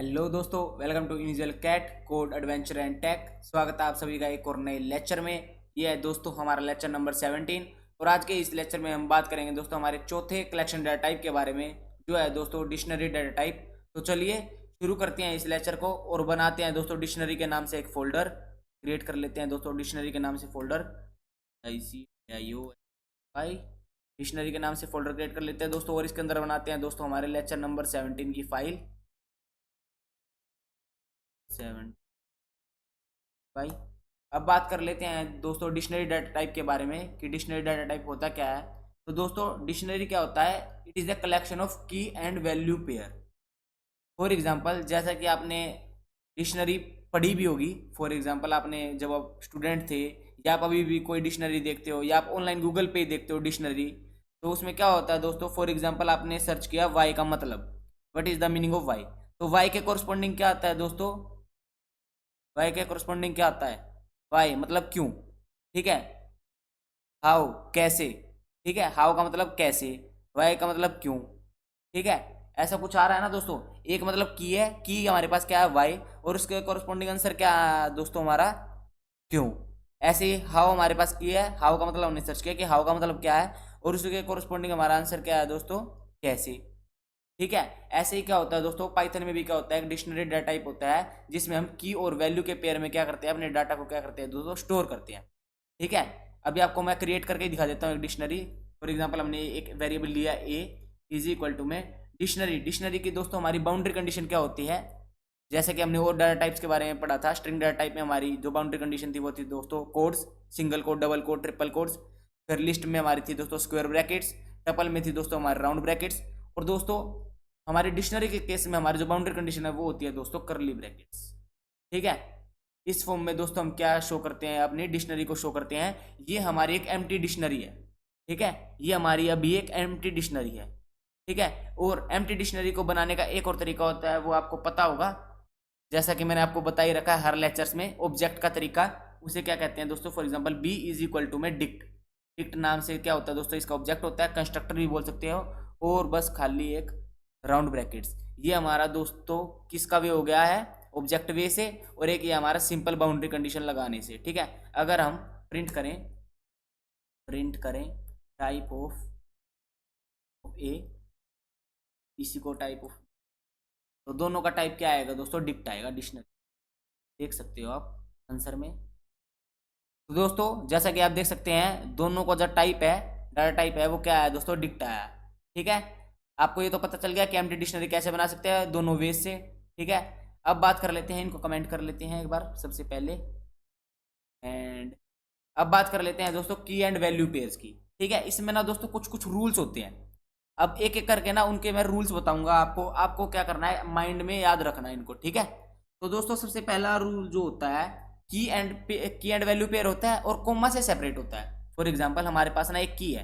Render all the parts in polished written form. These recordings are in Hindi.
हेलो दोस्तों, welcome to initial cat code adventure and tech. स्वागत है आप सभी का एक और नए लेक्चर में। ये है दोस्तों हमारा लेक्चर नंबर 17 और आज के इस लेक्चर में हम बात करेंगे दोस्तों हमारे चौथे कलेक्शन डाटा टाइप के बारे में, जो है दोस्तों डिक्शनरी डाटा टाइप। तो चलिए शुरू करते हैं इस लेक्चर को और बनाते हैं दोस्तों डिक्शनरी के नाम से एक फोल्डर क्रिएट कर लेते हैं दोस्तों। डिक्शनरी के नाम से फोल्डर ICIO डिक्शनरी के नाम से फोल्डर क्रिएट कर लेते हैं दोस्तों और इसके अंदर बनाते हैं दोस्तों हमारे लेक्चर नंबर 17 की फाइल 7 भाई। अब बात कर लेते हैं दोस्तों डिक्शनरी डाटा टाइप के बारे में कि डिक्शनरी डाटा टाइप होता क्या है। तो दोस्तों डिक्शनरी क्या होता है? It is the collection of key and value pair. For example जैसा कि आपने डिक्शनरी पढ़ी भी होगी, फॉर एग्जांपल आपने जब आप स्टूडेंट थे या आप अभी भी कोई डिक्शनरी देखते हो या आप ऑनलाइन गूगल पे देखते हो डिक्शनरी, तो उसमें क्या होता है दोस्तों, फॉर एग्जांपल आपने सर्च किया वाई का मतलब, what is the meaning of why. तो वाई के कॉरस्पॉन्डिंग क्या आता है दोस्तों? वाई के कॉरस्पॉन्डिंग क्या आता है? वाई मतलब क्यों, ठीक है। हाउ कैसे, ठीक है। हाउ का मतलब कैसे, वाई का मतलब क्यों, ठीक है। ऐसा कुछ आ रहा है ना दोस्तों। एक मतलब की है, की हमारे पास क्या है वाई, और उसके कॉरस्पॉन्डिंग आंसर क्या है दोस्तों हमारा क्यों। ऐसे ही हाउ हमारे पास की है, हाउ का मतलब हमने सर्च किया कि हाउ का मतलब क्या है, और उसके कॉरस्पॉन्डिंग हमारा आंसर क्या है दोस्तों कैसे, ठीक है। ऐसे ही क्या होता है दोस्तों पाइथन में भी क्या होता है, एक डिक्शनरी डाटा टाइप होता है जिसमें हम की और वैल्यू के पेयर में क्या करते हैं, अपने डाटा को क्या करते हैं दोस्तों स्टोर करते हैं, ठीक है। अभी आपको मैं क्रिएट करके दिखा देता हूँ एक डिक्शनरी। फॉर एग्जांपल हमने एक वेरिएबल लिया ए इज इक्वल टू में डिक्शनरी। डिक्शनरी की दोस्तों हमारी बाउंड्री कंडीशन क्या होती है, जैसे कि हमने और डाटा टाइप्स के बारे में पढ़ा था। स्ट्रिंग डाटा टाइप में हमारी जो बाउंड्री कंडीशन थी वो थी दोस्तों codes, single code, double quote, triple codes. फिर लिस्ट में हमारी थी दोस्तों स्क्वायर ब्रैकेट्स, टपल में थी दोस्तों हमारे राउंड ब्रैकेट्स, और दोस्तों हमारी डिक्शनरी के केस में हमारी जो बाउंड्री कंडीशन है वो होती है दोस्तों करली ब्रैकेट्स, ठीक है। इस फॉर्म में दोस्तों हम क्या शो करते हैं, अपनी डिक्शनरी को शो करते हैं। ये हमारी एक एम्प्टी डिक्शनरी है, ठीक है। ये हमारी अभी एक एम्प्टी डिक्शनरी है, ठीक है। और एम्प्टी डिक्शनरी को बनाने का एक और तरीका होता है, वो आपको पता होगा, जैसा कि मैंने आपको बता ही रखा है हर लेक्चर्स में, ऑब्जेक्ट का तरीका। उसे क्या कहते हैं दोस्तों, for example B is equal to में डिक्ट। डिक्ट नाम से क्या होता है दोस्तों, इसका ऑब्जेक्ट होता है, कंस्ट्रक्टर भी बोल सकते हो, और बस खाली एक राउंड ब्रैकेट्स। ये हमारा दोस्तों किसका वे हो गया है, ऑब्जेक्ट वे से, और एक ये हमारा सिंपल बाउंड्री कंडीशन लगाने से, ठीक है। अगर हम प्रिंट करें टाइप ऑफ ए इसी को टाइप ऑफ, तो दोनों का टाइप क्या आएगा दोस्तों, डिक्ट आएगा डिक्शनरी। देख सकते हो आप आंसर में। तो दोस्तों जैसा कि आप देख सकते हैं दोनों का जो टाइप है, डाटा टाइप है, वो क्या है दोस्तों डिक्ट आया, ठीक है। आपको ये तो पता चल गया कि एम्प्टी डिक्शनरी कैसे बना सकते हैं, दोनों वेज से, ठीक है। अब बात कर लेते हैं, इनको कमेंट कर लेते हैं एक बार सबसे पहले। एंड अब बात कर लेते हैं दोस्तों की एंड वैल्यू पेयर्स की, ठीक है। इसमें ना दोस्तों कुछ कुछ रूल्स होते हैं। अब एक एक करके ना उनके मैं रूल्स बताऊंगा आपको, आपको क्या करना है माइंड में याद रखना है इनको, ठीक है। तो दोस्तों सबसे पहला रूल जो होता है, की एंड वैल्यू पेयर होता है और कोमा से सेपरेट होता है। फॉर एग्जांपल हमारे पास ना एक की है,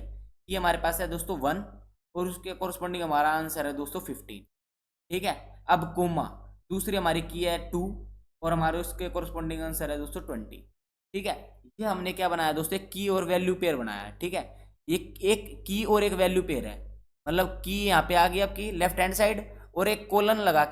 की हमारे पास है दोस्तों 1, और उसके कोरस्पॉन्डिंग हमारा आंसर है दोस्तों 15, ठीक है। अब कोमा, दूसरी हमारी की है 2, और हमारे उसके कोरस्पॉन्डिंग आंसर है दोस्तों 20, ठीक है। ये हमने क्या बनाया दोस्तों, एक की और वैल्यू पेयर बनाया है, ठीक है। एक की और एक वैल्यू पेयर है, मतलब की यहाँ पे आ गई आपकी लेफ्ट हैंड साइड, और एक कोलन लगा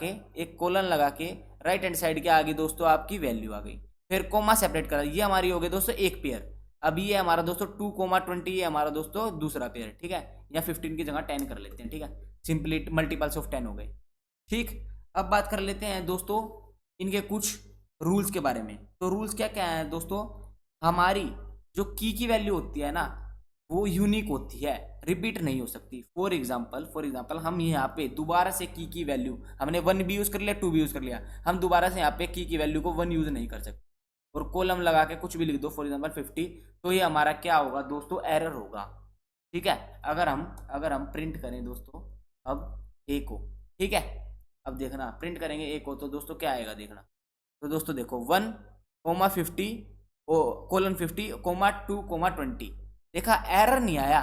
के राइट हैंड साइड के आगे दोस्तों आपकी वैल्यू आ गई। फिर कोमा सेपरेट करा, ये हमारी हो गई दोस्तों एक पेयर। अब ये हमारा दोस्तों 2,20 ये हमारा दोस्तों दूसरा पेयर, ठीक है। या 15 की जगह 10 कर लेते हैं, ठीक है। सिंपली मल्टीपल्स ऑफ 10 हो गए, ठीक। अब बात कर लेते हैं दोस्तों इनके कुछ रूल्स के बारे में। तो रूल्स क्या क्या है दोस्तों, हमारी जो की वैल्यू होती है ना, वो यूनिक होती है, रिपीट नहीं हो सकती। फॉर एग्जांपल हम यहाँ पे दोबारा से की वैल्यू, हमने 1 भी यूज़ कर लिया, 2 भी यूज़ कर लिया, हम दोबारा से यहाँ पे की वैल्यू को 1 यूज़ नहीं कर सकते। और कॉलम लगा के कुछ भी लिख दो, फॉर एग्जांपल 50, तो ये हमारा क्या होगा दोस्तों, एरर होगा, ठीक है। अगर हम प्रिंट करें दोस्तों अब ए को, ठीक है। अब देखना प्रिंट करेंगे ए को, तो दोस्तों क्या आएगा देखना। तो दोस्तों देखो 1,50 :50,2,20, देखा एरर नहीं आया।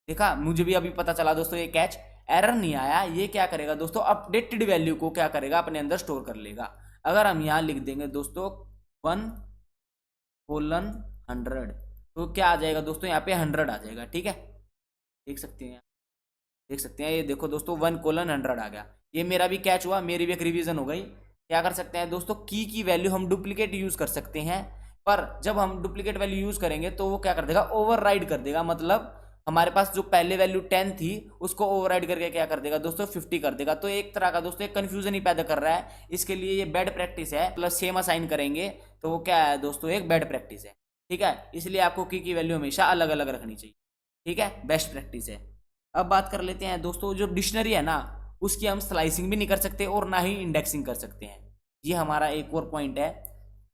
देखा मुझे भी अभी पता चला दोस्तों, ये कैच, एरर नहीं आया। ये क्या करेगा दोस्तों, अपडेटेड वैल्यू को क्या करेगा, अपने अंदर स्टोर कर लेगा। अगर हम यहाँ लिख देंगे दोस्तों 1:100, तो क्या आ जाएगा दोस्तों, यहाँ पे 100 आ जाएगा, ठीक है। देख सकते हैं ये देखो दोस्तों 1:100 आ गया। ये मेरा भी कैच हुआ, मेरी भी एक रिवीजन हो गई। क्या कर सकते हैं दोस्तों, की वैल्यू हम डुप्लीकेट यूज कर सकते हैं, पर जब हम डुप्लीकेट वैल्यू यूज करेंगे तो वो क्या कर देगा, ओवरराइड कर देगा। मतलब हमारे पास जो पहले वैल्यू 10 थी उसको ओवरराइड करके क्या कर देगा दोस्तों, 50 कर देगा। तो एक तरह का दोस्तों एक कंफ्यूजन ही पैदा कर रहा है। इसके लिए ये बैड प्रैक्टिस है, प्लस सेम असाइन करेंगे तो वो क्या है दोस्तों, एक बैड प्रैक्टिस है। ठीक है, इसलिए आपको की वैल्यू हमेशा अलग अलग रखनी चाहिए। ठीक है, बेस्ट प्रैक्टिस है। अब बात कर लेते हैं दोस्तों, जो डिक्शनरी है ना उसकी हम स्लाइसिंग भी नहीं कर सकते और ना ही इंडेक्सिंग कर सकते हैं। ये हमारा एक और पॉइंट है,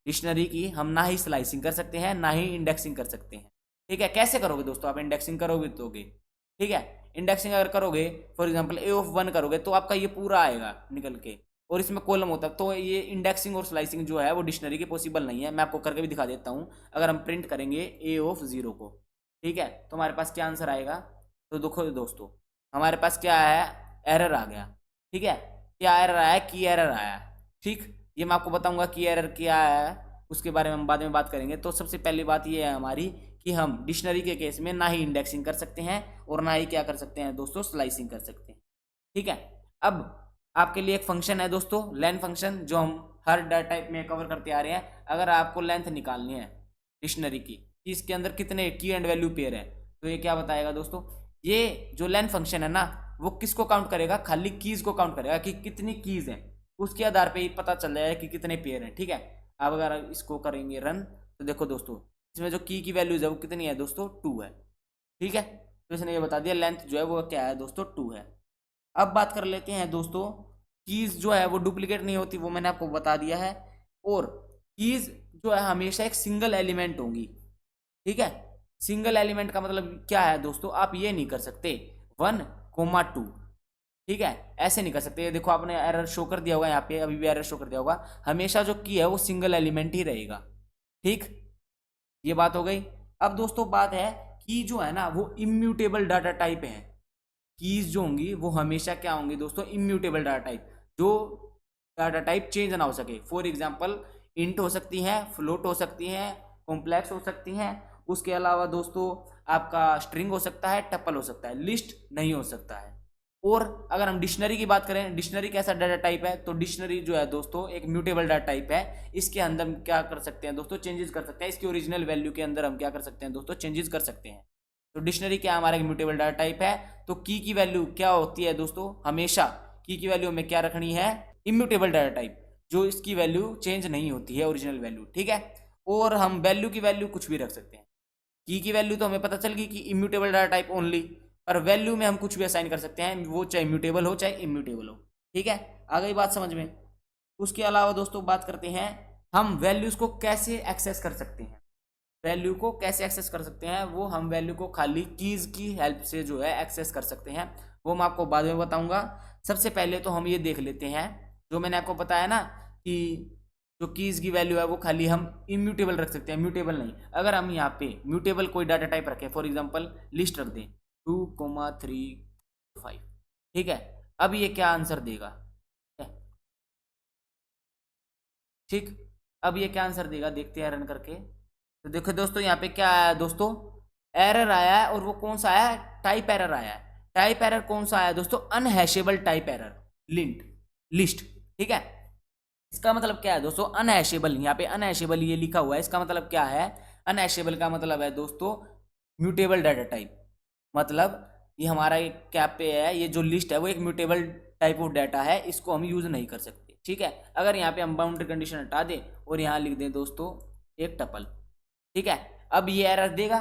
डिक्शनरी की हम ना ही स्लाइसिंग कर सकते हैं ना ही इंडेक्सिंग कर सकते हैं। ठीक है, कैसे करोगे दोस्तों, आप इंडेक्सिंग करोगे तो ठीक है, इंडेक्सिंग अगर करोगे फॉर एग्जांपल A(1) करोगे तो आपका ये पूरा आएगा निकल के, और इसमें कॉलम होता है। तो ये इंडेक्सिंग और स्लाइसिंग जो है वो डिक्शनरी के पॉसिबल नहीं है। मैं आपको करके भी दिखा देता हूँ। अगर हम प्रिंट करेंगे A(0) को, ठीक है, तो हमारे पास क्या आंसर आएगा, तो देखो दोस्तों हमारे पास क्या है, एरर आ गया। ठीक है, क्या एरर आया, की एरर आया। ठीक, ये मैं आपको बताऊंगा कि एरर क्या है, उसके बारे में हम बाद में बात करेंगे। तो सबसे पहली बात ये है हमारी कि हम डिक्शनरी के केस में ना ही इंडेक्सिंग कर सकते हैं और ना ही क्या कर सकते हैं दोस्तों, स्लाइसिंग कर सकते हैं। ठीक है, अब आपके लिए एक फंक्शन है दोस्तों, लेन फंक्शन, जो हम हर डाटा टाइप में कवर करते आ रहे हैं। अगर आपको लेंथ निकालनी है डिक्शनरी की, इसके अंदर कितने की एंड वैल्यू पेयर है, तो ये क्या बताएगा दोस्तों, ये जो लेन फंक्शन है ना वो किसको काउंट करेगा, खाली कीज को काउंट करेगा कि कितनी कीज हैं, उसके आधार पे ही पता चल जाएगा कि कितने पेयर हैं। ठीक है, अब अगर इसको करेंगे रन तो देखो दोस्तों इसमें जो की वैल्यूज है वो कितनी है दोस्तों, 2 है। ठीक है, तो इसने ये बता दिया लेंथ जो है वो क्या है दोस्तों, 2 है। अब बात कर लेते हैं दोस्तों, कीज जो है वो डुप्लीकेट नहीं होती, वो मैंने आपको बता दिया है। और कीज जो है हमेशा एक सिंगल एलिमेंट होंगी। ठीक है, सिंगल एलिमेंट का मतलब क्या है दोस्तों, आप ये नहीं कर सकते 1,2। ठीक है, ऐसे नहीं कर सकते। ये देखो आपने एरर शो कर दिया होगा, यहाँ पे अभी भी एरर शो कर दिया होगा। हमेशा जो की है वो सिंगल एलिमेंट ही रहेगा। ठीक, ये बात हो गई। अब दोस्तों बात है की जो है ना वो इम्यूटेबल डाटा टाइप है। कीज जो होंगी वो हमेशा क्या होंगी दोस्तों, इम्यूटेबल डाटा टाइप, जो डाटा टाइप चेंज ना हो सके। फॉर एग्जांपल इंट हो सकती हैं, फ्लोट हो सकती हैं, कॉम्प्लेक्स हो सकती हैं। उसके अलावा दोस्तों आपका स्ट्रिंग हो सकता है, टपल हो सकता है, लिस्ट नहीं हो सकता है। और अगर हम डिक्शनरी की बात करें, डिक्शनरी कैसा डाटा टाइप है, तो डिक्शनरी जो है दोस्तों एक म्यूटेबल डाटा टाइप है। इसके अंदर हम क्या कर सकते हैं दोस्तों, चेंजेस कर सकते हैं। इसकी ओरिजिनल वैल्यू के अंदर हम क्या कर सकते हैं दोस्तों, चेंजेस कर सकते हैं। तो डिक्शनरी क्या हमारा एक म्यूटेबल डाटा टाइप है। तो की वैल्यू क्या होती है दोस्तों, हमेशा की वैल्यू में क्या रखनी है, इम्यूटेबल डाटा टाइप, जो इसकी वैल्यू चेंज नहीं होती है, ओरिजिनल वैल्यू। ठीक है, और हम वैल्यू की वैल्यू कुछ भी रख सकते हैं। की वैल्यू तो हमें पता चल गई कि इम्यूटेबल डाटा टाइप ओनली, पर वैल्यू में हम कुछ भी असाइन कर सकते हैं, वो चाहे म्यूटेबल हो चाहे इम्यूटेबल हो। ठीक है, आ गई बात समझ में। उसके अलावा दोस्तों बात करते हैं हम वैल्यूज को कैसे एक्सेस कर सकते हैं। वैल्यू को कैसे एक्सेस कर सकते हैं, वो हम वैल्यू को खाली कीज की हेल्प से जो है एक्सेस कर सकते हैं, वो मैं आपको बाद में बताऊंगा। सबसे पहले तो हम ये देख लेते हैं, जो मैंने आपको बताया ना कि जो कीज की वैल्यू है वो खाली हम इम्यूटेबल रख सकते हैं, म्यूटेबल नहीं। अगर हम यहाँ पे म्यूटेबल कोई डाटा टाइप रखें, फॉर एग्जांपल लिस्ट रख दें 2,3,5। ठीक है, अब ये क्या आंसर देगा, ठीक, अब ये क्या आंसर देगा देखते हैं रन करके। तो देखो दोस्तों यहाँ पे क्या आया दोस्तों, एरर आया है, और वो कौन सा आया है, टाइप एरर आया है। टाइप एरर कौन सा आया दोस्तों, अनहैशेबल टाइप एरर, लिंट लिस्ट। ठीक है, इसका मतलब क्या है दोस्तों, अनहैशेबल। यहाँ पे अनहैशेबल ये लिखा हुआ है, इसका मतलब क्या है, अनहैशेबल का मतलब है दोस्तों म्यूटेबल डाटा टाइप। मतलब ये हमारा एक क्या पे है, ये जो लिस्ट है वो एक म्यूटेबल टाइप ऑफ डाटा है, इसको हम यूज नहीं कर सकते। ठीक है, अगर यहाँ पे हम बाउंड्री कंडीशन हटा दें और यहाँ लिख दें दोस्तों एक टपल। ठीक है, अब ये एरर देगा,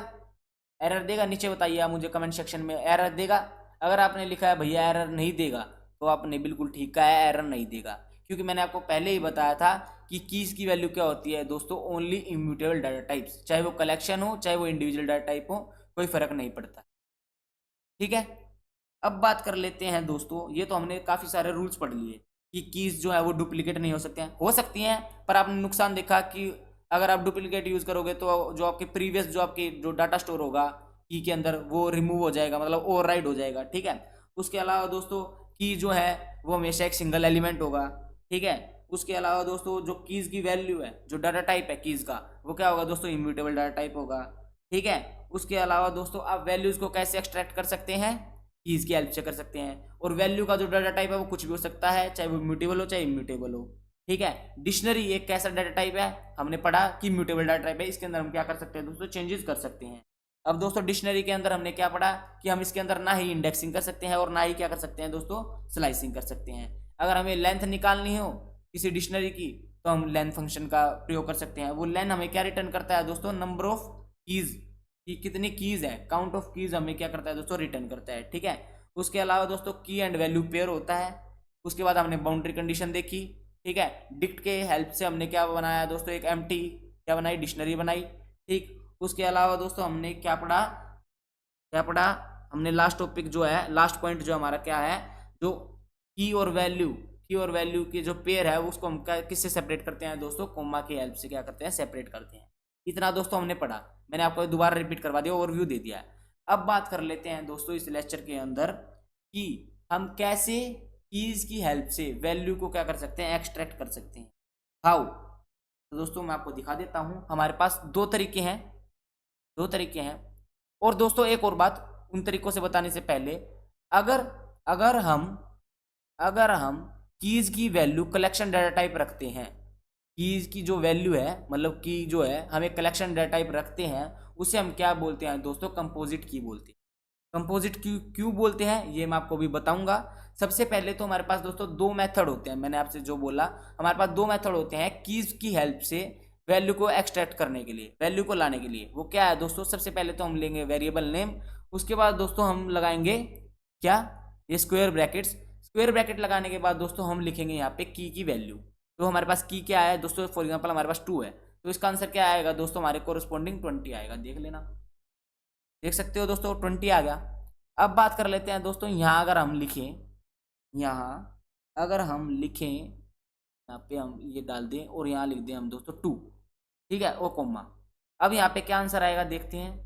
एरर देगा, नीचे बताइए आप मुझे कमेंट सेक्शन में, एरर देगा। अगर आपने लिखा है भैया एरर नहीं देगा, तो आपने बिल्कुल ठीक कहा है, एरर नहीं देगा, क्योंकि मैंने आपको पहले ही बताया था कि कीज की वैल्यू क्या होती है दोस्तों, ओनली इम्यूटेबल डाटा टाइप्स, चाहे वो कलेक्शन हो चाहे वो इंडिविजुअल डाटा टाइप हो, कोई फर्क नहीं पड़ता। ठीक है, अब बात कर लेते हैं दोस्तों, ये तो हमने काफी सारे रूल्स पढ़ लिए कि कीज जो है वो डुप्लीकेट नहीं हो सकते हैं, हो सकती हैं, पर आपने नुकसान देखा कि अगर आप डुप्लीकेट यूज करोगे तो जो आपके प्रीवियस जो आपके जो डाटा स्टोर होगा की के अंदर वो रिमूव हो जाएगा, मतलब ओवरराइड हो जाएगा। ठीक है, उसके अलावा दोस्तों की जो है वो हमेशा एक सिंगल एलिमेंट होगा। ठीक है, उसके अलावा दोस्तों जो कीज की वैल्यू है, जो डाटा टाइप है कीज का, वो क्या होगा दोस्तों, इम्यूटेबल डाटा टाइप होगा। ठीक है, उसके अलावा दोस्तों आप वैल्यूज को कैसे एक्सट्रैक्ट कर सकते हैं, कीज की हेल्प से कर सकते हैं। और वैल्यू का जो डाटा टाइप है वो कुछ भी हो सकता है, चाहे वो म्यूटेबल हो चाहे इम्यूटेबल हो। ठीक है, डिक्शनरी एक कैसा डाटा टाइप है, हमने पढ़ा कि म्यूटेबल डाटा टाइप है, इसके अंदर हम क्या कर सकते हैं दोस्तों, चेंजेस कर सकते हैं। अब दोस्तों डिक्शनरी के अंदर हमने क्या पढ़ा कि हम इसके अंदर ना ही इंडेक्सिंग कर सकते हैं और ना ही क्या कर सकते हैं दोस्तों, स्लाइसिंग कर सकते हैं। अगर हमें लेंथ निकालनी हो किसी डिक्शनरी की तो हम लेंथ फंक्शन का प्रयोग कर सकते हैं। वो लेंथ हमें क्या रिटर्न करता है दोस्तों, नंबर ऑफ कीज, कि कितनी कीज है, काउंट ऑफ कीज हमें क्या करता है दोस्तों, रिटर्न करता है। ठीक है, उसके अलावा दोस्तों की एंड वैल्यू पेयर होता है। उसके बाद हमने बाउंड्री कंडीशन देखी। ठीक है, डिक्ट के हेल्प से हमने क्या बनाया दोस्तों, एक एम्प्टी क्या बनाई, डिक्शनरी बनाई। ठीक, उसके अलावा दोस्तों हमने क्या पढ़ा, हमने लास्ट टॉपिक जो है, लास्ट पॉइंट जो हमारा क्या है, जो की और वैल्यू की जो पेयर है उसको हम किससे सेपरेट करते हैं दोस्तों, कोमा की हेल्प से क्या करते हैं, सेपरेट करते हैं। इतना दोस्तों हमने पढ़ा, मैंने आपको दोबारा रिपीट करवा दिया, ओवरव्यू दे दिया। अब बात कर लेते हैं दोस्तों इस लेक्चर के अंदर कि हम कैसे कीज की हेल्प से वैल्यू को क्या कर सकते हैं, एक्सट्रैक्ट कर सकते हैं। हाउ, तो दोस्तों मैं आपको दिखा देता हूं। हमारे पास दो तरीके हैं। और दोस्तों एक और बात, उन तरीकों से बताने से पहले, अगर अगर हम अगर हम कीज की वैल्यू कलेक्शन डाटा टाइप रखते हैं, कीज की जो वैल्यू है, मतलब की जो है हम एक कलेक्शन डाटा टाइप रखते हैं, उसे हम क्या बोलते हैं दोस्तों, कंपोजिट की बोलते हैं। कंपोजिट क्यों बोलते हैं ये मैं आपको भी बताऊंगा। सबसे पहले तो हमारे पास दोस्तों दो मेथड होते हैं, मैंने आपसे जो बोला, हमारे पास दो मेथड होते हैं कीज की हेल्प से वैल्यू को एक्सट्रैक्ट करने के लिए, वैल्यू को लाने के लिए। वो क्या है दोस्तों, सबसे पहले तो हम लेंगे वेरिएबल नेम, उसके बाद दोस्तों हम लगाएंगे क्या, ये स्क्वायर ब्रैकेट लगाने के बाद दोस्तों हम लिखेंगे यहाँ पे की वैल्यू। तो हमारे पास की क्या है दोस्तों, फॉर एग्जाम्पल हमारे पास 2 है, तो इसका आंसर क्या आएगा दोस्तों, हमारे कोरस्पॉन्डिंग 20 आएगा। देख लेना, देख सकते हो दोस्तों 20 आ गया। अब बात कर लेते हैं दोस्तों, यहाँ अगर हम लिखें, यहाँ पे हम ये डाल दें और यहाँ लिख दें हम दोस्तों 2, ठीक है, ओ कोमा। अब यहाँ पे क्या आंसर आएगा देखते हैं।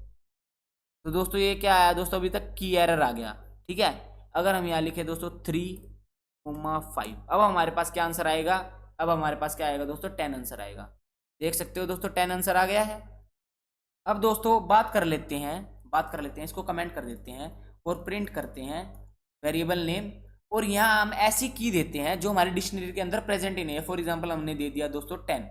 तो दोस्तों ये क्या आया दोस्तों, अभी तक की एरर आ गया। ठीक है, अगर हम यहाँ लिखे दोस्तों 3,5, अब हमारे पास क्या आंसर आएगा, अब हमारे पास क्या आएगा दोस्तों, 10 आंसर आएगा। देख सकते हो दोस्तों 10 आंसर आ गया है। अब दोस्तों बात कर लेते हैं, इसको कमेंट कर देते हैं और प्रिंट करते हैं वेरिएबल नेम, और यहाँ हम ऐसी की देते हैं जो हमारी डिक्शनरी के अंदर प्रेजेंट ही नहीं है। फॉर एग्जांपल हमने दे दिया दोस्तों 10।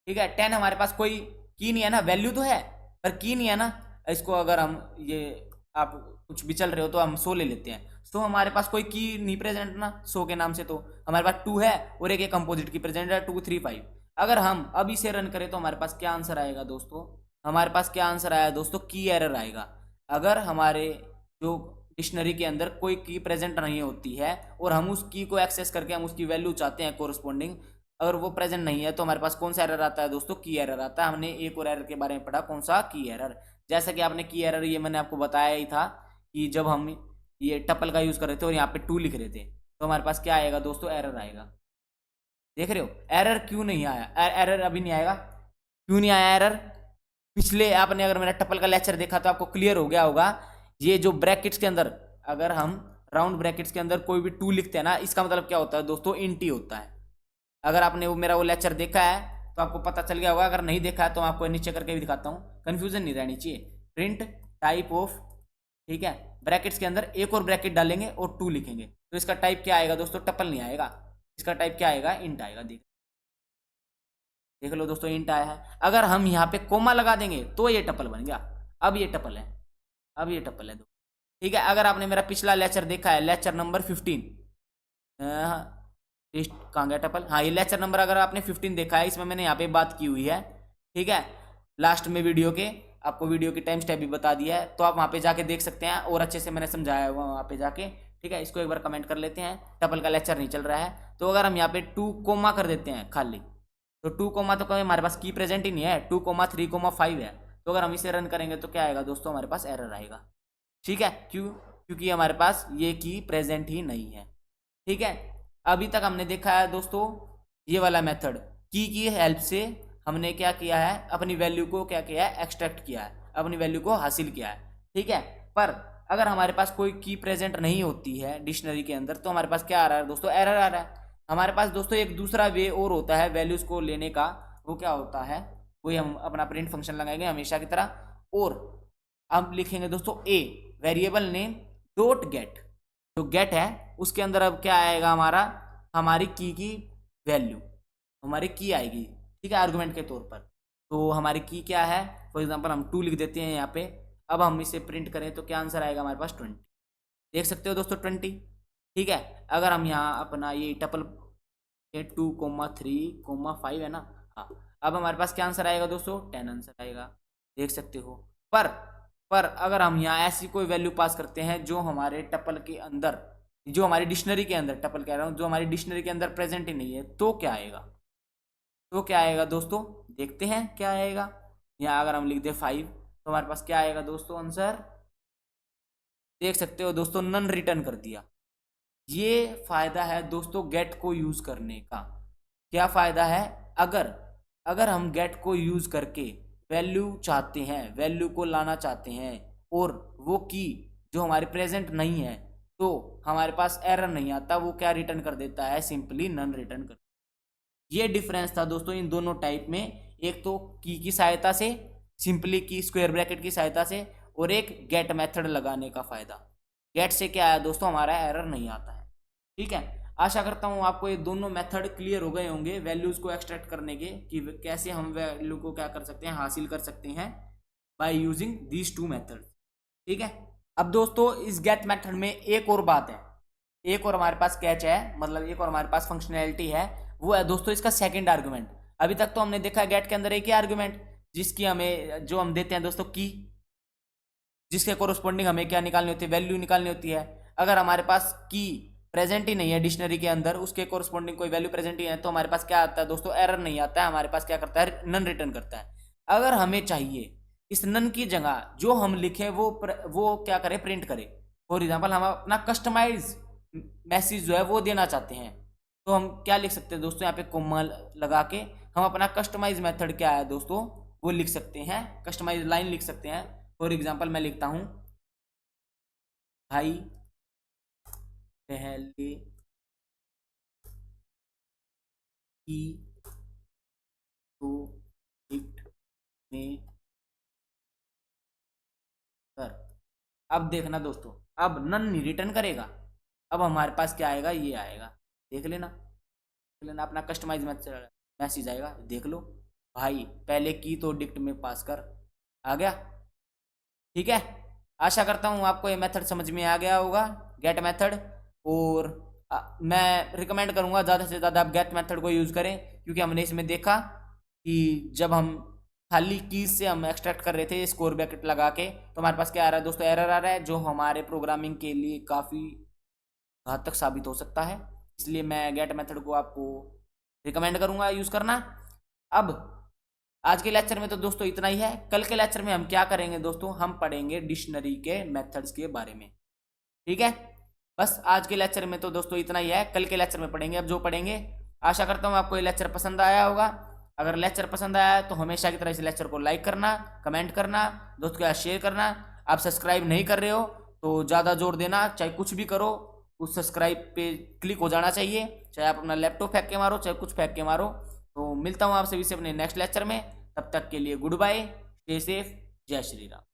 ठीक है, 10 हमारे पास कोई की नहीं है ना, वैल्यू तो है पर की नहीं है ना। इसको अगर हम ये आप कुछ भी चल रहे हो तो हम 100 ले लेते हैं, तो हमारे पास कोई की नहीं प्रेजेंट ना 100 के नाम से, तो हमारे पास 2 है और एक कंपोजिट की प्रेजेंट है 2, 3, 5। अगर हम अब इसे रन करें तो हमारे पास क्या आंसर आएगा दोस्तों, हमारे पास क्या आंसर आया दोस्तों, की एरर आएगा। अगर हमारे जो डिक्शनरी के अंदर कोई की प्रेजेंट नहीं होती है और हम उस की को एक्सेस करके हम उसकी वैल्यू चाहते हैं कोरस्पॉन्डिंग, अगर वो प्रेजेंट नहीं है तो हमारे पास कौन सा एरर आता है दोस्तों, की एरर आता है। हमने एक और एरर के बारे में पढ़ा, कौन सा, की एरर। जैसा कि आपने की एरर, ये मैंने आपको बताया ही था कि जब हम ये टपल का यूज कर रहे थे और यहाँ पे 2 लिख रहे थे, तो हमारे पास क्या आएगा दोस्तों, एरर आएगा। देख रहे हो एरर क्यों नहीं आया, एरर अभी नहीं आएगा, क्यों नहीं आया एरर। पिछले आपने अगर मेरा टपल का लेक्चर देखा तो आपको क्लियर हो गया होगा, ये जो ब्रैकेट्स के अंदर, अगर हम राउंड ब्रैकेट्स के अंदर कोई भी 2 लिखते हैं ना, इसका मतलब क्या होता है दोस्तों, इंटी होता है। अगर आपने वो मेरा वो लेक्चर देखा है तो आपको पता चल गया होगा, अगर नहीं देखा है तो आपको नीचे करके भी दिखाता हूँ, कंफ्यूजन नहीं रहनी चाहिए। प्रिंट टाइप ऑफ, ठीक है, ब्रैकेट्स के अंदर एक और ब्रैकेट डालेंगे और 2 लिखेंगे, तो इसका टाइप क्या आएगा दोस्तों, टपल नहीं आएगा, इसका टाइप क्या आएगा, इंट आएगा। देख लो दोस्तों इंट आया है। अगर हम यहाँ पे कोमा लगा देंगे तो ये टपल बन गया, अब ये टपल है, ठीक है। अगर आपने मेरा पिछला लेक्चर देखा है, लेक्चर नंबर 15, कहाँ गया टपल, हाँ ये लेक्चर नंबर अगर आपने 15 देखा है, इसमें मैंने यहाँ पे बात की हुई है। ठीक है, लास्ट में वीडियो के आपको वीडियो की टाइम स्टेप भी बता दिया है, तो आप वहाँ पे जाके देख सकते हैं और अच्छे से मैंने समझाया हुआ वहाँ पे जाके। ठीक है, इसको एक बार कमेंट कर लेते हैं, टपल का लेक्चर नहीं चल रहा है। तो अगर हम यहाँ पे 2 कोमा कर देते हैं खाली, तो 2 कोमा तो कोई हमारे पास की प्रेजेंट ही नहीं है, 2,3,5 है, तो अगर हम इसे रन करेंगे तो क्या आएगा दोस्तों, हमारे पास एरर आएगा। ठीक है, क्योंकि हमारे पास ये की प्रेजेंट ही नहीं है। ठीक है, अभी तक हमने देखा है दोस्तों ये वाला मेथड, की हेल्प से हमने क्या किया है, अपनी वैल्यू को क्या किया है, एक्सट्रैक्ट किया है, अपनी वैल्यू को हासिल किया है। ठीक है, पर अगर हमारे पास कोई की प्रेजेंट नहीं होती है डिक्शनरी के अंदर, तो हमारे पास क्या आ रहा है दोस्तों, एरर आ रहा है। हमारे पास दोस्तों एक दूसरा वे और होता है वैल्यूज को लेने का, वो क्या होता है, वही हम अपना प्रिंट फंक्शन लगाएंगे हमेशा की तरह, और अब लिखेंगे दोस्तों a variable name dot gate, जो गेट है उसके अंदर अब क्या आएगा हमारा, हमारी की वैल्यू, हमारी की आएगी, ठीक है, आर्गुमेंट के तौर पर। तो हमारी की क्या है, फॉर एग्जांपल हम 2 लिख देते हैं यहाँ पे। अब हम इसे प्रिंट करें तो क्या आंसर आएगा हमारे पास 20, देख सकते हो दोस्तों 20, ठीक है। अगर हम यहाँ अपना ये टपल 2,3,5 है ना, हाँ, अब हमारे पास क्या आंसर आएगा दोस्तों, 10 आंसर आएगा, देख सकते हो। पर अगर हम यहाँ ऐसी कोई वैल्यू पास करते हैं जो हमारे टपल के अंदर, जो हमारी डिक्शनरी के अंदर, टपल कह रहा हूँ, जो हमारी डिक्शनरी के अंदर प्रेजेंट ही नहीं है, तो क्या आएगा, तो क्या आएगा दोस्तों, देखते हैं क्या आएगा। यहाँ अगर हम लिख दे 5 तो हमारे पास क्या आएगा दोस्तों आंसर, देख सकते हो दोस्तों, नन रिटर्न कर दिया। ये फायदा है दोस्तों गेट को यूज करने का। क्या फायदा है, अगर हम गेट को यूज करके वैल्यू चाहते हैं, वैल्यू को लाना चाहते हैं, और वो की जो हमारे प्रेजेंट नहीं है, तो हमारे पास एरर नहीं आता, वो क्या रिटर्न कर देता है, सिंपली नन रिटर्न कर। ये डिफरेंस था दोस्तों इन दोनों टाइप में, एक तो की सहायता से, सिंपली की स्क्वायर ब्रैकेट की सहायता से, और एक गेट मेथड लगाने का फायदा। गेट से क्या है दोस्तों, हमारा एरर नहीं आता है, ठीक है। आशा करता हूँ आपको ये दोनों मेथड क्लियर हो गए होंगे वैल्यूज को एक्सट्रैक्ट करने के, कि कैसे हम वैल्यू को क्या कर सकते हैं, हासिल कर सकते हैं बाय यूजिंग दीज 2 मेथड, ठीक है। अब दोस्तों इस गेट मेथड में एक और बात है, एक और हमारे पास कैच है, मतलब एक और हमारे पास फंक्शनैलिटी है, वो है दोस्तों इसका सेकंड आर्गुमेंट। अभी तक तो हमने देखा गेट के अंदर एक ही आर्गुमेंट, जिसकी हमें, जो हम देते हैं दोस्तों की, जिसके कोरोस्पोंडिंग हमें क्या निकालनी होती है, वैल्यू निकालनी होती है। अगर हमारे पास की प्रेजेंट ही नहीं है डिक्शनरी के अंदर, उसके कोरोस्पोंडिंग कोई वैल्यू प्रेजेंट ही है, तो हमारे पास क्या आता है दोस्तों, एरर नहीं आता है, हमारे पास क्या करता है, नन रिटर्न करता है। अगर हमें चाहिए इस नन की जगह जो हम लिखे वो क्या करे, प्रिंट करे। फॉर एग्जाम्पल हम अपना कस्टमाइज मैसेज जो है वो देना चाहते हैं, तो हम क्या लिख सकते हैं दोस्तों, यहाँ पे कोमा लगा के हम अपना कस्टमाइज मेथड क्या है दोस्तों वो लिख सकते हैं, कस्टमाइज लाइन लिख सकते हैं। फॉर एग्जाम्पल मैं लिखता हूं, भाई पहले की तो गिफ्ट में कर। अब देखना दोस्तों, अब नन नहीं रिटर्न करेगा, अब हमारे पास क्या आएगा, ये आएगा, देख लेना, देख लेना, अपना कस्टमाइज मैसेज आएगा, देख लो, भाई पहले की तो डिक्ट में पास कर, आ गया, ठीक है। आशा करता हूँ आपको ये मेथड समझ में आ गया होगा, गेट मेथड। और मैं रिकमेंड करूँगा ज़्यादा से ज़्यादा आप गेट मेथड को यूज़ करें, क्योंकि हमने इसमें देखा कि जब हम खाली कीज से हम एक्सट्रैक्ट कर रहे थे स्क्वायर ब्रैकेट लगा के, तो हमारे पास क्या आ रहा है दोस्तों, एरर आ रहा है, जो हमारे प्रोग्रामिंग के लिए काफ़ी घातक साबित हो सकता है। इसलिए मैं गेट मेथड को आपको रिकमेंड करूँगा यूज़ करना। अब आज के लेक्चर में तो दोस्तों इतना ही है। कल के लेक्चर में हम क्या करेंगे दोस्तों, हम पढ़ेंगे डिक्शनरी के मेथड्स के बारे में, ठीक है। बस आज के लेक्चर में तो दोस्तों इतना ही है, कल के लेक्चर में पढ़ेंगे अब जो पढ़ेंगे। आशा करता हूँ आपको ये लेक्चर पसंद आया होगा। अगर लेक्चर पसंद आया है तो हमेशा की तरह इस लेक्चर को लाइक करना, कमेंट करना, दोस्तों के साथ शेयर करना। आप सब्सक्राइब नहीं कर रहे हो तो ज़्यादा जोर देना, चाहे कुछ भी करो, उस सब्सक्राइब पे क्लिक हो जाना चाहिए, चाहे आप अपना लैपटॉप फेंक के मारो, चाहे कुछ फेंक के मारो। तो मिलता हूँ आपसे इसे अपने नेक्स्ट लेक्चर में, तब तक के लिए गुड बाय, स्टे सेफ, जय श्री राम।